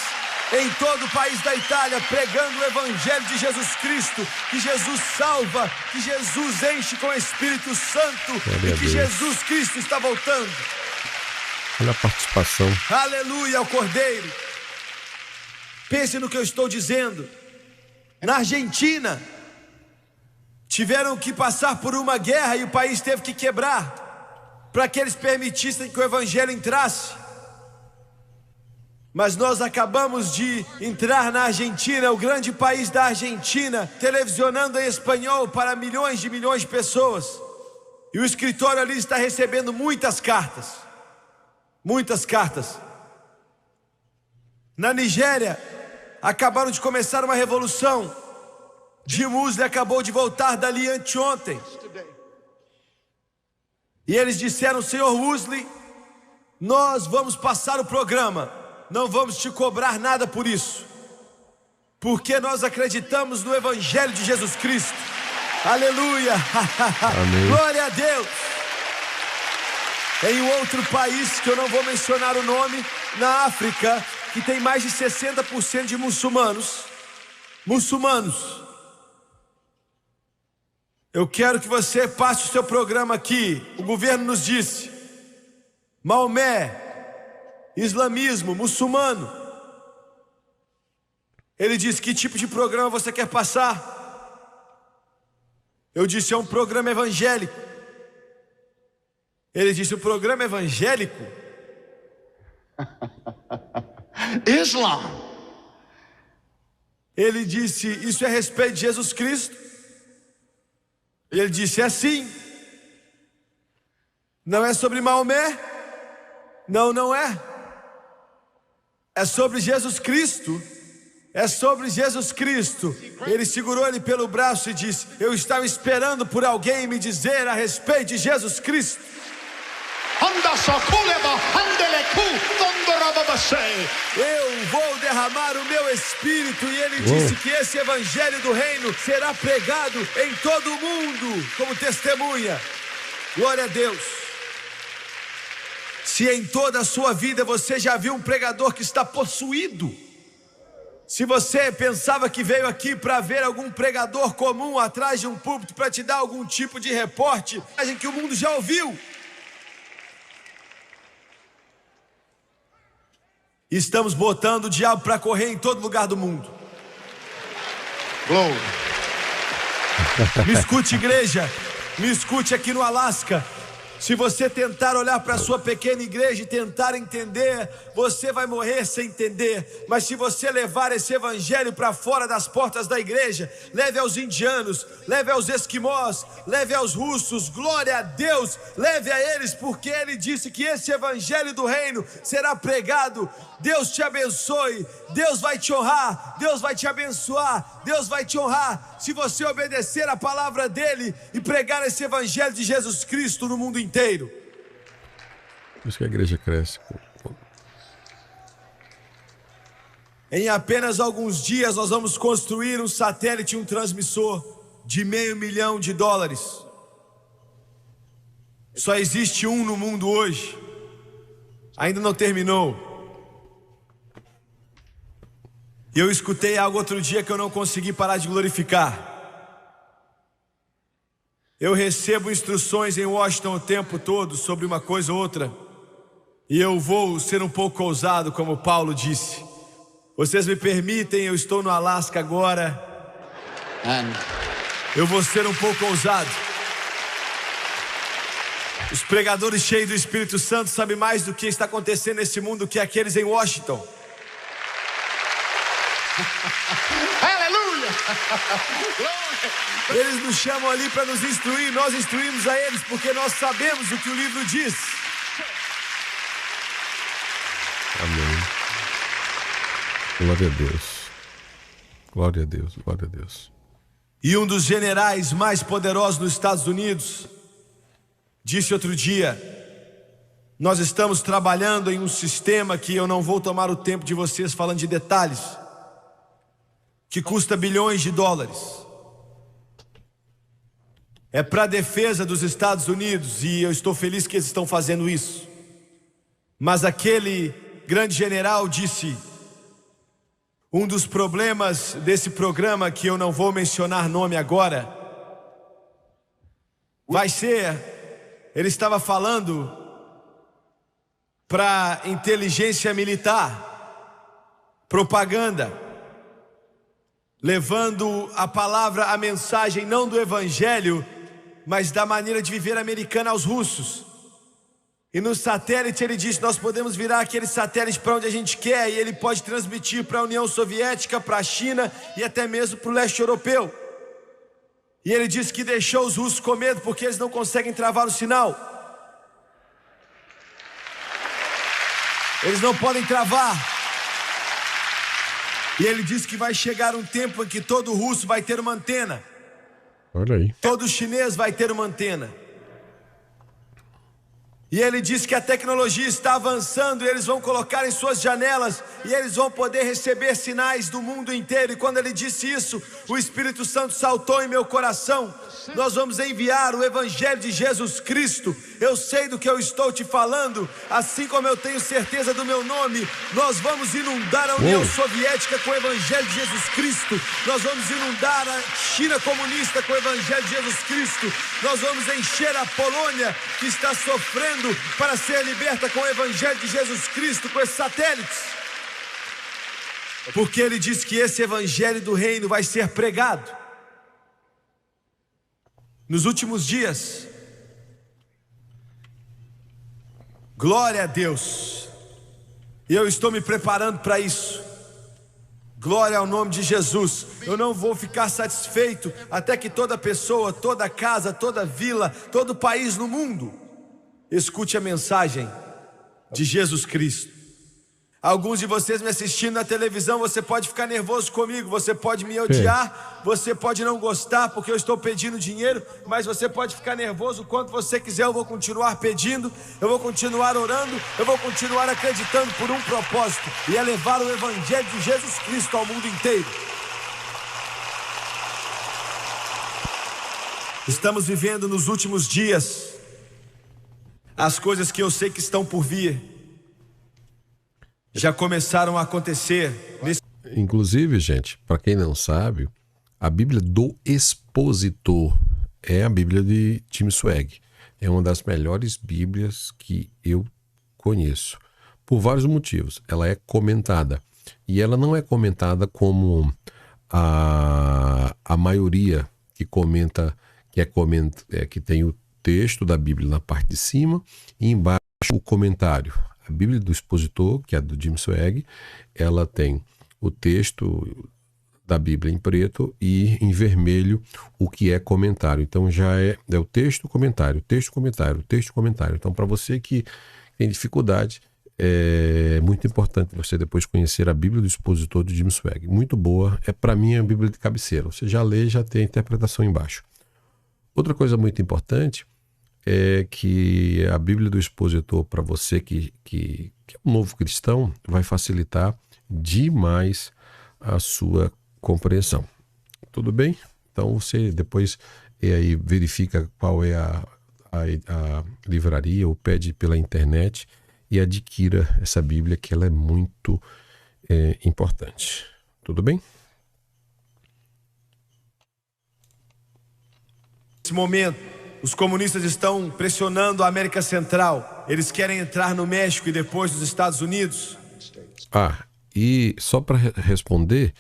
Speaker 2: em todo o país da Itália, pregando o evangelho de Jesus Cristo, que Jesus salva, que Jesus enche com o Espírito Santo, e que Jesus Cristo está voltando.
Speaker 1: Olha a participação.
Speaker 2: Aleluia ao Cordeiro. Pense no que eu estou dizendo. Na Argentina, tiveram que passar por uma guerra e o país teve que quebrar para que eles permitissem que o evangelho entrasse. Mas nós acabamos de entrar na Argentina, o grande país da Argentina, televisionando em espanhol para milhões de pessoas. E o escritório ali está recebendo muitas cartas. Muitas cartas. Na Nigéria, acabaram de começar uma revolução. Jim Mosley acabou de voltar dali anteontem. E eles disseram: senhor Mosley, nós vamos passar o programa, não vamos te cobrar nada por isso, porque nós acreditamos no evangelho de Jesus Cristo. Aleluia.
Speaker 1: Amém.
Speaker 2: Glória a Deus. Em um outro país, que eu não vou mencionar o nome, na África, que tem mais de 60% de muçulmanos, eu quero que você passe o seu programa aqui. O governo nos disse: Maomé, islamismo, muçulmano. Ele disse: que tipo de programa você quer passar? Eu disse: é um programa evangélico. Ele disse: o programa evangélico?
Speaker 3: Islam.
Speaker 2: Ele disse: isso é a respeito de Jesus Cristo? E ele disse: é sim. Não é sobre Maomé? Não, não é. É sobre Jesus Cristo. É sobre Jesus Cristo. Ele segurou ele pelo braço e disse: eu estava esperando por alguém me dizer a respeito de Jesus Cristo. Eu vou derramar o meu espírito. E ele disse que esse evangelho do reino será pregado em todo o mundo como testemunha. Glória a Deus. Se em toda a sua vida você já viu um pregador que está possuído, se você pensava que veio aqui para ver algum pregador comum atrás de um púlpito para te dar algum tipo de reporte que o mundo já ouviu, estamos botando o diabo para correr em todo lugar do mundo.
Speaker 3: Glory.
Speaker 2: Me escute, igreja, me escute aqui no Alasca. Se você tentar olhar para a sua pequena igreja e tentar entender, você vai morrer sem entender. Mas se você levar esse evangelho para fora das portas da igreja, leve aos indianos, leve aos esquimós, leve aos russos, glória a Deus, leve a eles, porque ele disse que esse evangelho do reino será pregado. Deus te abençoe, Deus vai te honrar, Deus vai te abençoar, Deus vai te honrar, se você obedecer a palavra dele e pregar esse evangelho de Jesus Cristo no mundo inteiro.
Speaker 1: Por isso que a igreja cresce.
Speaker 2: Em apenas alguns dias nós vamos construir um satélite, um transmissor de $500 milhão. Só existe um no mundo hoje, ainda não terminou. E eu escutei algo outro dia que eu não consegui parar de glorificar. Eu recebo instruções em Washington o tempo todo sobre uma coisa ou outra, e eu vou ser um pouco ousado, como Paulo disse. Vocês me permitem, eu estou no Alasca agora. Eu vou ser um pouco ousado. Os pregadores cheios do Espírito Santo sabem mais do que está acontecendo nesse mundo do que aqueles em Washington.
Speaker 3: Aleluia!
Speaker 2: Eles nos chamam ali para nos instruir, nós instruímos a eles porque nós sabemos o que o livro diz.
Speaker 1: Amém. Glória a Deus. Glória a Deus, glória a Deus.
Speaker 2: E um dos generais mais poderosos nos Estados Unidos disse outro dia: nós estamos trabalhando em um sistema que eu não vou tomar o tempo de vocês falando de detalhes, que custa $bilhões. É para a defesa dos Estados Unidos, e eu estou feliz que eles estão fazendo isso. Mas aquele grande general disse: um dos problemas desse programa, que eu não vou mencionar nome agora, vai ser, ele estava falando para inteligência militar, propaganda, levando a palavra, a mensagem não do evangelho, mas da maneira de viver americana aos russos. E no satélite ele disse: nós podemos virar aquele satélite para onde a gente quer, e ele pode transmitir para a União Soviética, para a China e até mesmo para o leste europeu. E ele disse que deixou os russos com medo porque eles não conseguem travar o sinal. Eles não podem travar. E ele disse que vai chegar um tempo em que todo russo vai ter uma antena.
Speaker 1: Olha aí.
Speaker 2: Todo chinês vai ter uma antena. E ele disse que a tecnologia está avançando, e eles vão colocar em suas janelas, e eles vão poder receber sinais do mundo inteiro. E quando ele disse isso, o Espírito Santo saltou em meu coração. Nós vamos enviar o evangelho de Jesus Cristo. Eu sei do que eu estou te falando, assim como eu tenho certeza do meu nome. Nós vamos inundar a União Soviética com o evangelho de Jesus Cristo. Nós vamos inundar a China comunista com o evangelho de Jesus Cristo. Nós vamos encher a Polônia, que está sofrendo para ser liberta, com o evangelho de Jesus Cristo, com esses satélites. Porque ele diz que esse evangelho do reino vai ser pregado nos últimos dias. Glória a Deus. E eu estou me preparando para isso. Glória ao nome de Jesus. Eu não vou ficar satisfeito até que toda pessoa, toda casa, toda vila, todo país no mundo escute a mensagem de Jesus Cristo. Alguns de vocês me assistindo na televisão, você pode ficar nervoso comigo, você pode me odiar, você pode não gostar porque eu estou pedindo dinheiro, mas você pode ficar nervoso o quanto você quiser. Eu vou continuar pedindo, eu vou continuar orando, eu vou continuar acreditando por um propósito, e é levar o evangelho de Jesus Cristo ao mundo inteiro. Estamos vivendo nos últimos dias As coisas que eu sei que estão por vir já começaram a acontecer.
Speaker 1: Inclusive, gente, para quem não sabe, a Bíblia do Expositor é a Bíblia de Tim Swag. É uma das melhores Bíblias que eu conheço, por vários motivos. Ela é comentada, e ela não é comentada como a maioria que comenta, que tem o texto da Bíblia na parte de cima e embaixo o comentário. A Bíblia do Expositor, que é do Jim Swag, ela tem o texto da Bíblia em preto e em vermelho o que é comentário. Então já é o texto, comentário, texto, comentário, texto, comentário. Então, para você que tem dificuldade, é muito importante você depois conhecer a Bíblia do Expositor de Jim Swag. Muito boa, para mim é a Bíblia de cabeceira. Você já lê, já tem a interpretação embaixo. Outra coisa muito importante é que a Bíblia do Expositor, para você que é um novo cristão, vai facilitar demais a sua compreensão. Tudo bem? Então você depois aí verifica qual é a livraria ou pede pela internet e adquira essa Bíblia, que ela é muito importante. Tudo bem?
Speaker 2: Nesse momento, os comunistas estão pressionando a América Central. Eles querem entrar no México e depois nos Estados Unidos.
Speaker 1: E só para responder,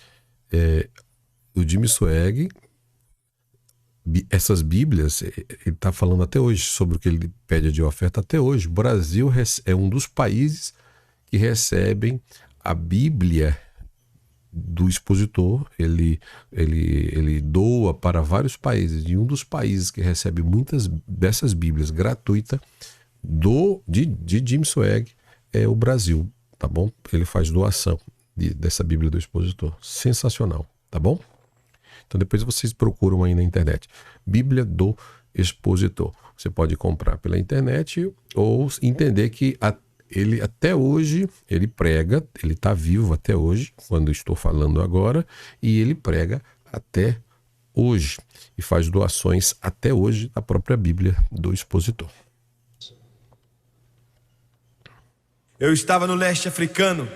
Speaker 1: o Jim Swag, essas Bíblias, ele está falando até hoje sobre o que ele pede de oferta até hoje. O Brasil é um dos países que recebem a Bíblia do Expositor. Ele doa para vários países, e um dos países que recebe muitas dessas Bíblias gratuitas de Jim Swag é o Brasil, tá bom? Ele faz doação dessa Bíblia do Expositor. Sensacional, tá bom? Então depois vocês procuram aí na internet, Bíblia do Expositor. Você pode comprar pela internet ou entender que ele até hoje, ele prega, ele está vivo até hoje, quando estou falando agora, e ele prega até hoje e faz doações até hoje da própria Bíblia do Expositor.
Speaker 2: Eu estava no leste africano.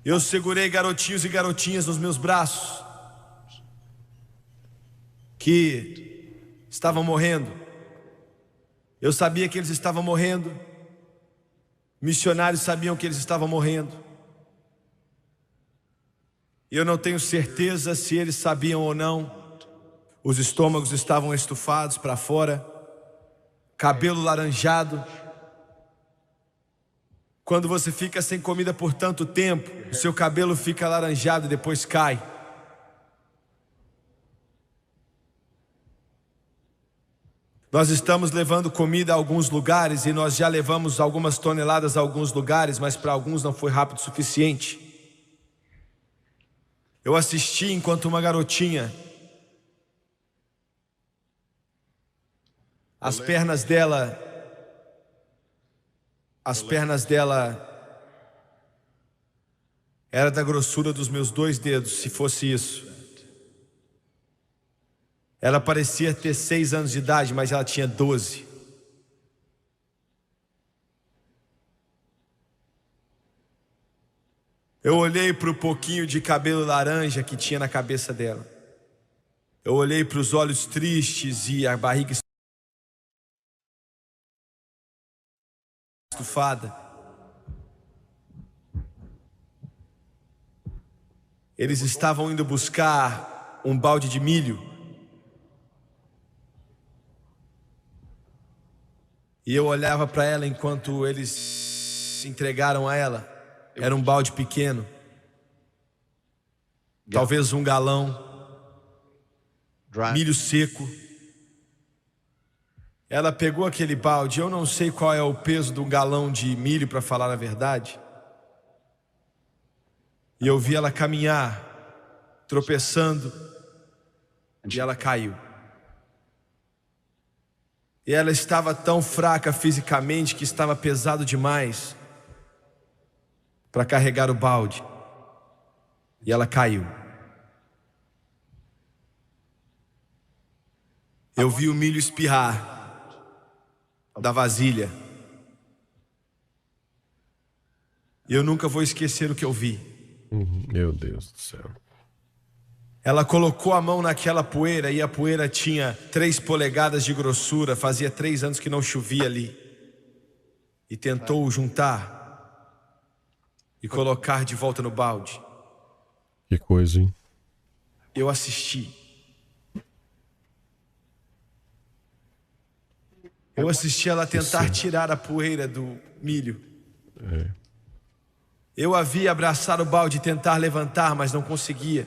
Speaker 2: Eu segurei garotinhos e garotinhas nos meus braços que estavam morrendo. Eu sabia que eles estavam morrendo. Missionários sabiam que eles estavam morrendo. E eu não tenho certeza se eles sabiam ou não. Os estômagos estavam estufados para fora, cabelo laranjado. Quando você fica sem comida por tanto tempo, o seu cabelo fica alaranjado e depois cai. Nós estamos levando comida a alguns lugares e nós já levamos algumas toneladas a alguns lugares, mas para alguns não foi rápido o suficiente. Eu assisti enquanto uma garotinha, as pernas dela era da grossura dos meus 2 dedos, se fosse isso. Ela parecia ter 6 anos de idade, mas ela tinha 12. Eu olhei para o pouquinho de cabelo laranja que tinha na cabeça dela. Eu olhei para os olhos tristes e a barriga estufada. Eles estavam indo buscar um balde de milho. E eu olhava para ela enquanto eles se entregaram a ela. Era um balde pequeno, talvez 1 galão, milho seco. Ela pegou aquele balde, eu não sei qual é o peso de 1 galão de milho, para falar a verdade. E eu vi ela caminhar, tropeçando, e ela caiu. E ela estava tão fraca fisicamente que estava pesado demais para carregar o balde. E ela caiu. Eu vi o milho espirrar da vasilha. E eu nunca vou esquecer o que eu vi.
Speaker 1: Meu Deus do céu.
Speaker 2: Ela colocou a mão naquela poeira e a poeira tinha 3 polegadas de grossura. Fazia 3 anos que não chovia ali. E tentou juntar e colocar de volta no balde.
Speaker 1: Que coisa, hein?
Speaker 2: Eu assisti. Eu assisti ela tentar tirar a poeira do milho. Eu a vi abraçar o balde e tentar levantar, mas não conseguia.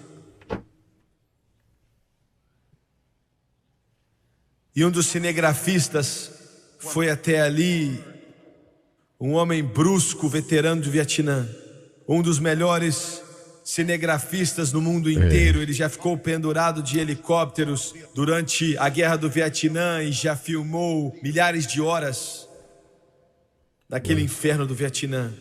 Speaker 2: E um dos cinegrafistas foi até ali, um homem brusco, veterano do Vietnã, um dos melhores cinegrafistas no mundo inteiro. Ele já ficou pendurado de helicópteros durante a guerra do Vietnã e já filmou milhares de horas daquele inferno do Vietnã.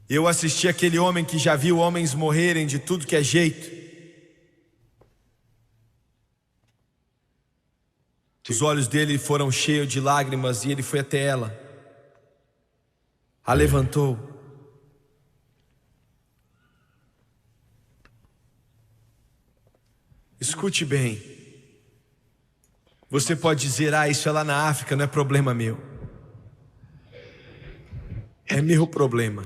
Speaker 2: Eu assisti aquele homem que já viu homens morrerem de tudo que é jeito. Os olhos dele foram cheios de lágrimas e ele foi até ela. A levantou. Escute bem. Você pode dizer, isso é lá na África, não é problema meu. É meu problema.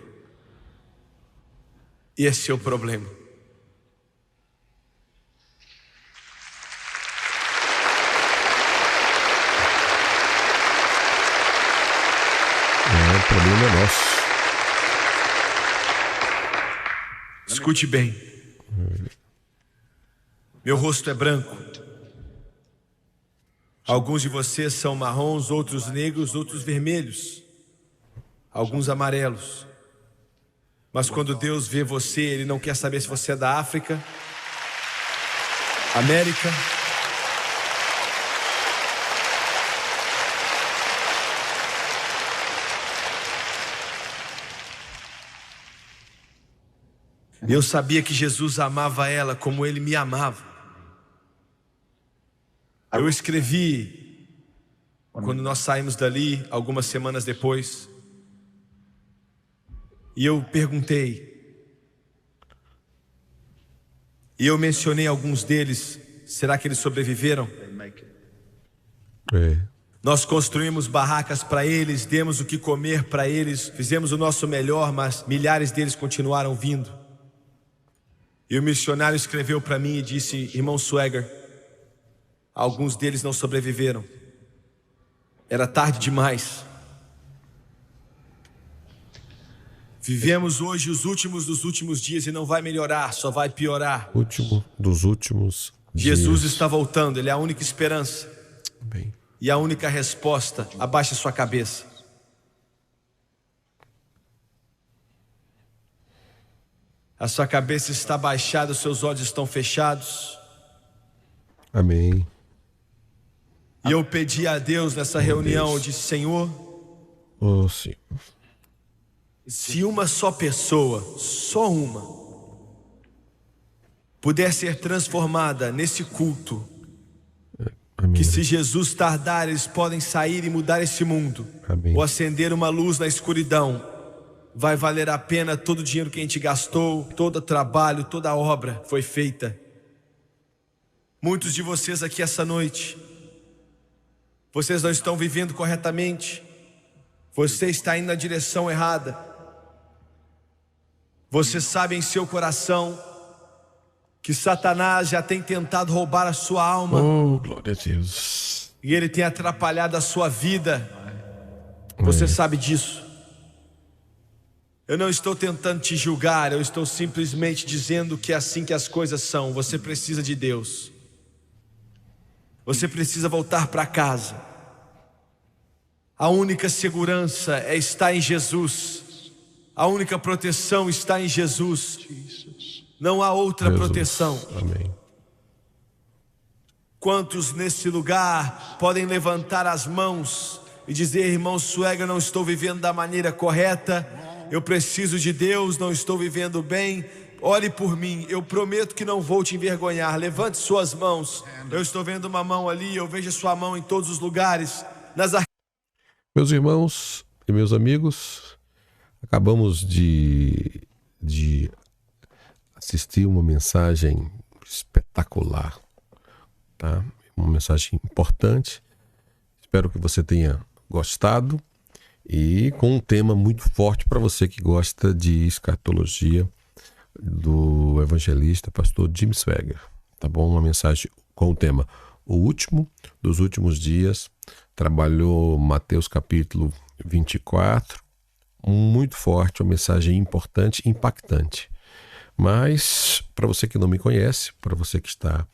Speaker 2: E é seu problema.
Speaker 1: O problema é nosso.
Speaker 2: Escute bem. Meu rosto é branco. Alguns de vocês são marrons, outros negros, outros vermelhos, alguns amarelos. Mas quando Deus vê você, Ele não quer saber se você é da África, América, eu sabia que Jesus amava ela como Ele me amava. Eu escrevi, quando nós saímos dali, algumas semanas depois, e eu perguntei, e eu mencionei alguns deles. Será que eles sobreviveram? Nós construímos barracas para eles, demos o que comer para eles, fizemos o nosso melhor, mas milhares deles continuaram vindo. E o missionário escreveu para mim e disse, irmão Swagger, alguns deles não sobreviveram. Era tarde demais. Vivemos hoje os últimos dos últimos dias e não vai melhorar, só vai piorar.
Speaker 1: Último dos últimos
Speaker 2: Jesus
Speaker 1: dias.
Speaker 2: está voltando, Ele é a única esperança.
Speaker 1: Bem.
Speaker 2: E a única resposta. Abaixe a sua cabeça. A sua cabeça está baixada, os seus olhos estão fechados.
Speaker 1: Amém.
Speaker 2: E eu pedi a Deus nessa reunião, eu disse, Senhor,
Speaker 1: Senhor,
Speaker 2: se uma só pessoa, só uma, puder ser transformada nesse culto,
Speaker 1: amém.
Speaker 2: que se Jesus tardar, eles podem sair e mudar esse mundo,
Speaker 1: Amém.
Speaker 2: ou acender uma luz na escuridão, vai valer a pena todo o dinheiro que a gente gastou, todo o trabalho, toda a obra foi feita. Muitos de vocês aqui essa noite, vocês não estão vivendo corretamente, você está indo na direção errada. Você sabe em seu coração que Satanás já tem tentado roubar a sua alma.
Speaker 1: Oh, glória a Deus.
Speaker 2: E ele tem atrapalhado a sua vida. Você sabe disso. Eu não estou tentando te julgar, eu estou simplesmente dizendo que é assim que as coisas são. Você precisa de Deus. Você precisa voltar para casa. A única segurança é estar em Jesus. A única proteção está em Jesus. Não há outra proteção.
Speaker 1: Amém.
Speaker 2: Quantos nesse lugar podem levantar as mãos e dizer, irmão Swagger, não estou vivendo da maneira correta, eu preciso de Deus, não estou vivendo bem, ore por mim. Eu prometo que não vou te envergonhar. Levante suas mãos. Eu estou vendo uma mão ali, eu vejo sua mão em todos os lugares.
Speaker 1: Meus irmãos e meus amigos, acabamos de assistir uma mensagem espetacular, tá? Uma mensagem importante. Espero que você tenha gostado e com um tema muito forte para você que gosta de escatologia, do evangelista pastor Jim Swaggart, tá bom? Uma mensagem com o tema O Último dos Últimos Dias. Trabalhou Mateus capítulo 24, muito forte, uma mensagem importante, impactante. Mas, para você que não me conhece, para você que está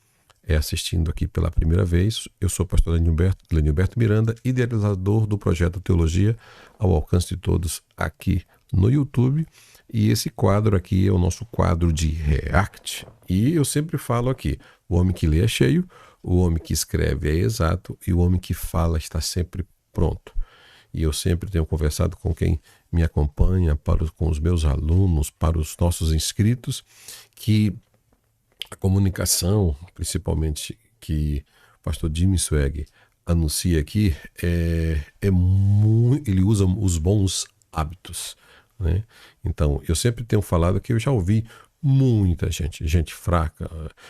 Speaker 1: assistindo aqui pela primeira vez, eu sou o pastor Lenilberto Miranda, idealizador do projeto Teologia ao Alcance de Todos aqui no YouTube. E esse quadro aqui é o nosso quadro de React. E eu sempre falo aqui, o homem que lê é cheio, o homem que escreve é exato e o homem que fala está sempre pronto. E eu sempre tenho conversado com quem me acompanha, com os meus alunos, para os nossos inscritos, que a comunicação, principalmente que o pastor Jim Swaggart anuncia aqui, ele usa os bons hábitos, né? Então, eu sempre tenho falado que eu já ouvi muita gente fraca,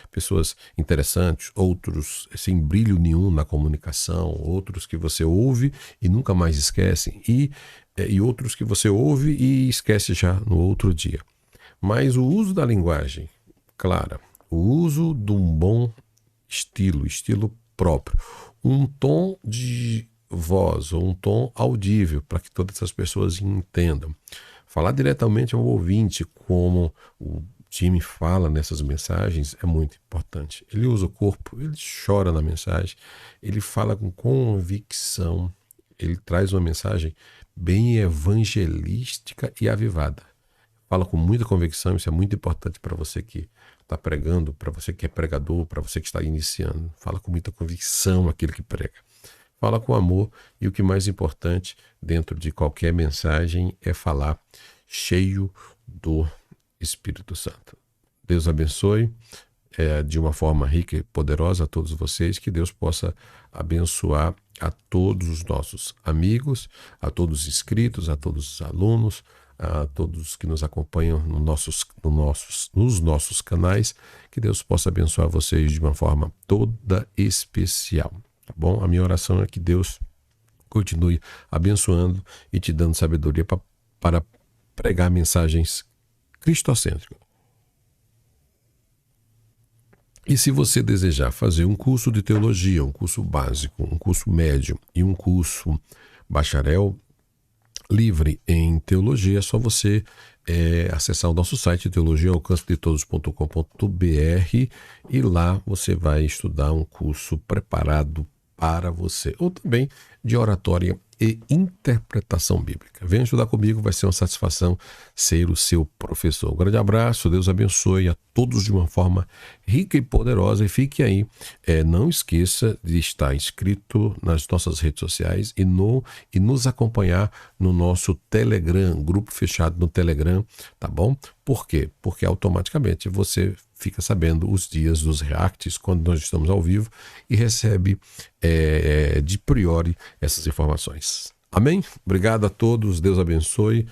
Speaker 1: pessoas interessantes, outros sem brilho nenhum na comunicação, outros que você ouve e nunca mais esquecem, e outros que você ouve e esquece já no outro dia. Mas o uso da linguagem clara, o uso de um bom estilo próprio, um tom de voz ou um tom audível para que todas as pessoas entendam. Falar diretamente ao ouvinte, como o Jimmy fala nessas mensagens, é muito importante. Ele usa o corpo, ele chora na mensagem, ele fala com convicção, ele traz uma mensagem bem evangelística e avivada. Fala com muita convicção, isso é muito importante para você que está pregando, para você que é pregador, para você que está iniciando. Fala com muita convicção aquele que prega. Fala com amor e o que mais importante dentro de qualquer mensagem é falar cheio do Espírito Santo. Deus abençoe de uma forma rica e poderosa a todos vocês, que Deus possa abençoar a todos os nossos amigos, a todos os inscritos, a todos os alunos, a todos que nos acompanham nos nossos canais, que Deus possa abençoar vocês de uma forma toda especial, tá bom? A minha oração é que Deus continue abençoando e te dando sabedoria para pregar mensagens cristocêntricas. E se você desejar fazer um curso de teologia, um curso básico, um curso médio e um curso bacharel livre em teologia, é só você acessar o nosso site teologiaalcancedetodos.com.br e lá você vai estudar um curso preparado para você, ou também de oratória e interpretação bíblica. Venha estudar comigo, vai ser uma satisfação ser o seu professor. Um grande abraço, Deus abençoe a todos de uma forma rica e poderosa, e fique aí. Não esqueça de estar inscrito nas nossas redes sociais e nos acompanhar no nosso Telegram, grupo fechado no Telegram, tá bom? Por quê? Porque automaticamente você fica sabendo os dias dos reacts, quando nós estamos ao vivo, e recebe de priori essas informações. Amém? Obrigado a todos, Deus abençoe.